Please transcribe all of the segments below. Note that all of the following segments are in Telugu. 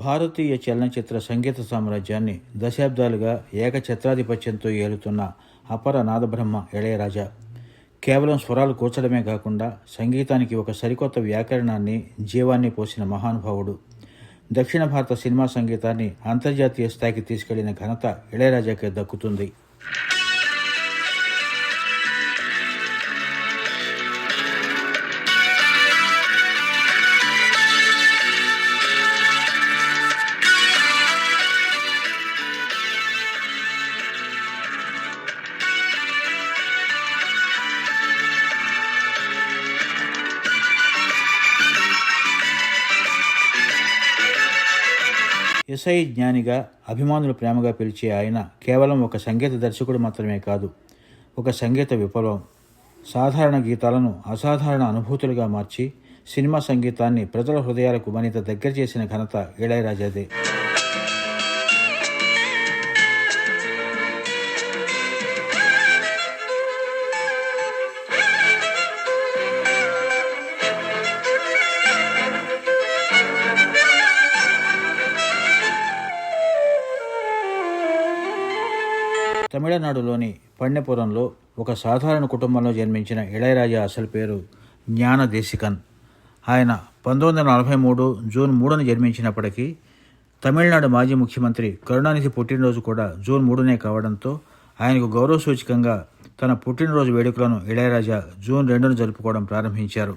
భారతీయ చలనచిత్ర సంగీత సామ్రాజ్యాన్ని దశాబ్దాలుగా ఏకఛత్రాధిపత్యంతో ఏలుతున్న అపర నాదబ్రహ్మ ఇళయరాజా. కేవలం స్వరాలు కూర్చడమే కాకుండా సంగీతానికి ఒక సరికొత్త వ్యాకరణాన్ని, జీవాన్ని పోసిన మహానుభావుడు. దక్షిణ భారత సినిమా సంగీతాన్ని అంతర్జాతీయ స్థాయికి తీసుకెళ్లిన ఘనత ఇళయరాజాకే దక్కుతుంది. ఎస్ఐ జ్ఞానిగా అభిమానులు ప్రేమగా పిలిచే ఆయన కేవలం ఒక సంగీత దర్శకుడు మాత్రమే కాదు, ఒక సంగీత విప్లవం. సాధారణ గీతాలను అసాధారణ అనుభూతులుగా మార్చి సినిమా సంగీతాన్ని ప్రజల హృదయాలకు మరింత దగ్గర చేసిన ఘనత ఇళయరాజాదే. తమిళనాడులోని పన్నెపురంలో ఒక సాధారణ కుటుంబంలో జన్మించిన ఇళయరాజా అసలు పేరు జ్ఞాన దేశికన్. ఆయన 1943 జూన్ 3న జన్మించినప్పటికీ తమిళనాడు మాజీ ముఖ్యమంత్రి కరుణానిధి పుట్టినరోజు కూడా జూన్ 3నే కావడంతో ఆయనకు గౌరవ సూచకంగా తన పుట్టినరోజు వేడుకలను ఇళయరాజా జూన్ 2న జరుపుకోవడం ప్రారంభించారు.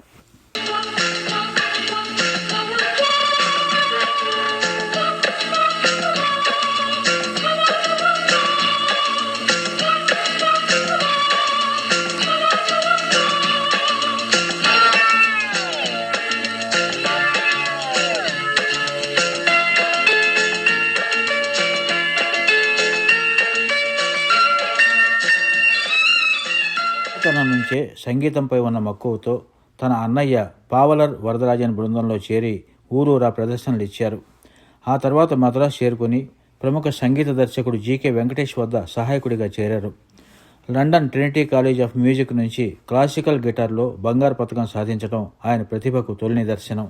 తనం నుంచే సంగీతంపై ఉన్న మక్కువతో తన అన్నయ్య పావలర్ వరదరాజన్ బృందంలో చేరి ఊరూరా ప్రదర్శనలు ఇచ్చారు. ఆ తర్వాత మద్రాసు చేరుకుని ప్రముఖ సంగీత దర్శకుడు జీకే వెంకటేష్ వద్ద సహాయకుడిగా చేరారు. London Trinity college of music నుంచి క్లాసికల్ గిటార్లో బంగారు పతకం సాధించడం ఆయన ప్రతిభకు తొలి నిదర్శనం.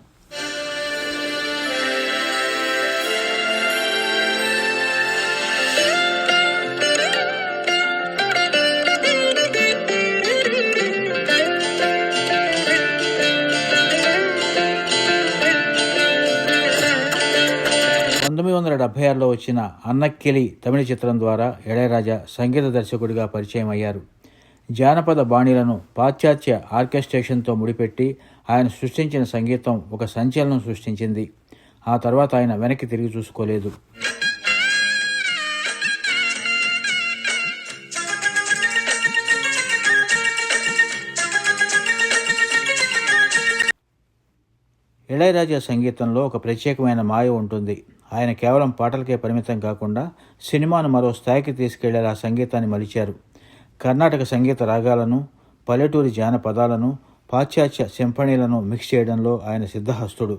లో వచ్చిన అన్నక్కిలి తమిళ చిత్రం ద్వారా ఇళయరాజా సంగీత దర్శకుడిగా పరిచయం అయ్యారు. జానపద బాణీలను పాశ్చాత్య ఆర్కెస్ట్రేషన్తో ముడిపెట్టి ఆయన సృష్టించిన సంగీతం ఒక సంచలనం సృష్టించింది. ఆ తర్వాత ఆయన వెనక్కి తిరిగి చూసుకోలేదు. ఇళయరాజా సంగీతంలో ఒక ప్రత్యేకమైన మాయ ఉంటుంది. ఆయన కేవలం పాటలకే పరిమితం కాకుండా సినిమాను మరో స్థాయికి తీసుకెళ్లేలా సంగీతాన్ని మలిచారు. కర్ణాటక సంగీత రాగాలను, పల్లెటూరి జానపదాలను, పాశ్చాత్య సింఫనీలను మిక్స్ చేయడంలో ఆయన సిద్ధహస్తుడు.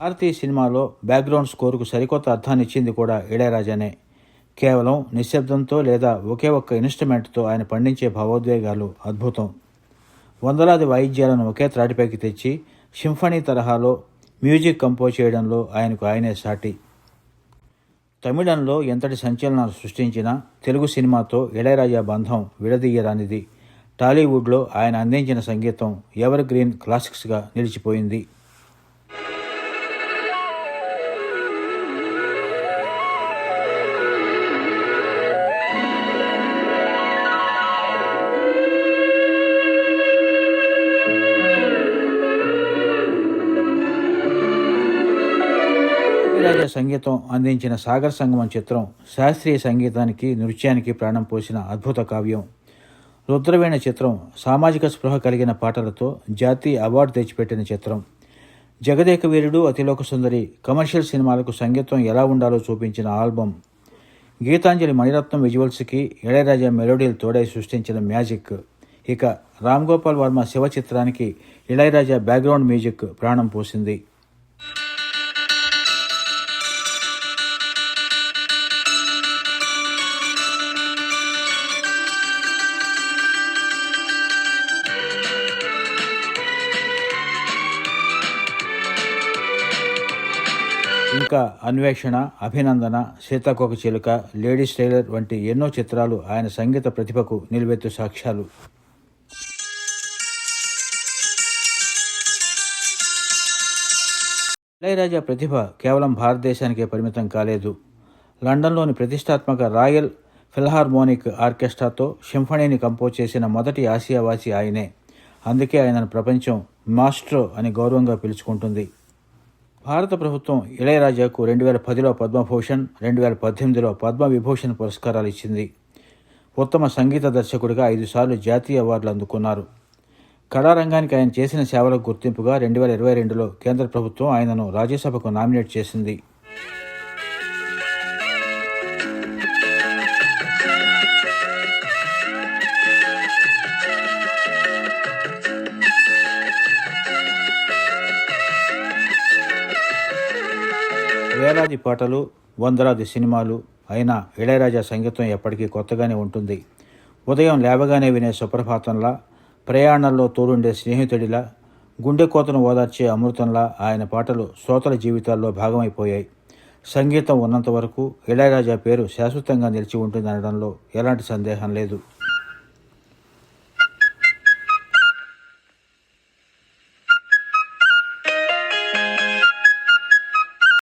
భారతీయ సినిమాలో బ్యాక్గ్రౌండ్ స్కోరుకు సరికొత్త అర్థాన్ని ఇచ్చింది కూడా ఇళయరాజానే. కేవలం నిశ్శబ్దంతో లేదా ఒకే ఒక్క ఇన్స్ట్రుమెంట్తో ఆయన పండించే భావోద్వేగాలు అద్భుతం. వందలాది వాయిద్యాలను ఒకే త్రాటిపైకి తెచ్చి సింఫనీ తరహాలో మ్యూజిక్ కంపోజ్ చేయడంలో ఆయనకు ఆయనే సాటి. తమిళంలో ఎంతటి సంచలనాలు సృష్టించినా తెలుగు సినిమాతో ఇళయరాజా బంధం విడదీయరానిది. టాలీవుడ్లో ఆయన అందించిన సంగీతం ఎవర్ గ్రీన్ క్లాసిక్స్గా నిలిచిపోయింది. ఇళయరాజా సంగీతం అందించిన సాగర్ సంగమం చిత్రం శాస్త్రీయ సంగీతానికి, నృత్యానికి ప్రాణం పోసిన అద్భుత కావ్యం. రుద్రవీణ చిత్రం సామాజిక స్పృహ కలిగిన పాటలతో జాతీయ అవార్డు తెచ్చిపెట్టిన చిత్రం. జగదేక వీరుడు, అతిలోక సుందరి కమర్షియల్ సినిమాలకు సంగీతం ఎలా ఉండాలో చూపించిన ఆల్బమ్. గీతాంజలి మణిరత్నం విజువల్స్కి ఇళయరాజా మెలోడీలు తోడై సృష్టించిన మ్యాజిక్. ఇక రామ్ గోపాల్ వర్మ శివ చిత్రానికి ఇళయరాజా బ్యాక్గ్రౌండ్ మ్యూజిక్ ప్రాణం పోసింది. చిలక, అన్వేషణ, అభినందన, సీతాకోక చిలుక, లేడీస్ టైలర్ వంటి ఎన్నో చిత్రాలు ఆయన సంగీత ప్రతిభకు నిలువెత్తు సాక్ష్యాలు. ఇళయరాజా ప్రతిభ కేవలం భారతదేశానికే పరిమితం కాలేదు. లండన్లోని ప్రతిష్టాత్మక రాయల్ ఫిల్హార్మోనిక్ ఆర్కెస్ట్రాతో సింఫనీని కంపోజ్ చేసిన మొదటి ఆసియావాసి ఆయనే. అందుకే ఆయనను ప్రపంచం మాస్ట్రో అని గౌరవంగా పిలుచుకుంటుంది. భారత ప్రభుత్వం ఇళయరాజాకు 2010లో పద్మభూషణ్, 2018లో పద్మవిభూషణ్ పురస్కారాలు ఇచ్చింది. ఉత్తమ సంగీత దర్శకుడిగా 5 సార్లు జాతీయ అవార్డులు అందుకున్నారు. కళారంగానికి ఆయన చేసిన సేవలకు గుర్తింపుగా 2022లో కేంద్ర ప్రభుత్వం ఆయనను రాజ్యసభకు నామినేట్ చేసింది. వేలాది పాటలు, వందలాది సినిమాలు అయినా ఇళయరాజా సంగీతం ఎప్పటికీ కొత్తగానే ఉంటుంది. ఉదయం లేవగానే వినే సుప్రభాతంలా, ప్రయాణాల్లో తోడుండే స్నేహితుడిలా, గుండె కోతను ఓదార్చే అమృతంలా ఆయన పాటలు శ్రోతల జీవితాల్లో భాగమైపోయాయి. సంగీతం ఉన్నంత వరకు ఇళయరాజా పేరు శాశ్వతంగా నిలిచి ఉంటుందనడంలో ఎలాంటి సందేహం లేదు.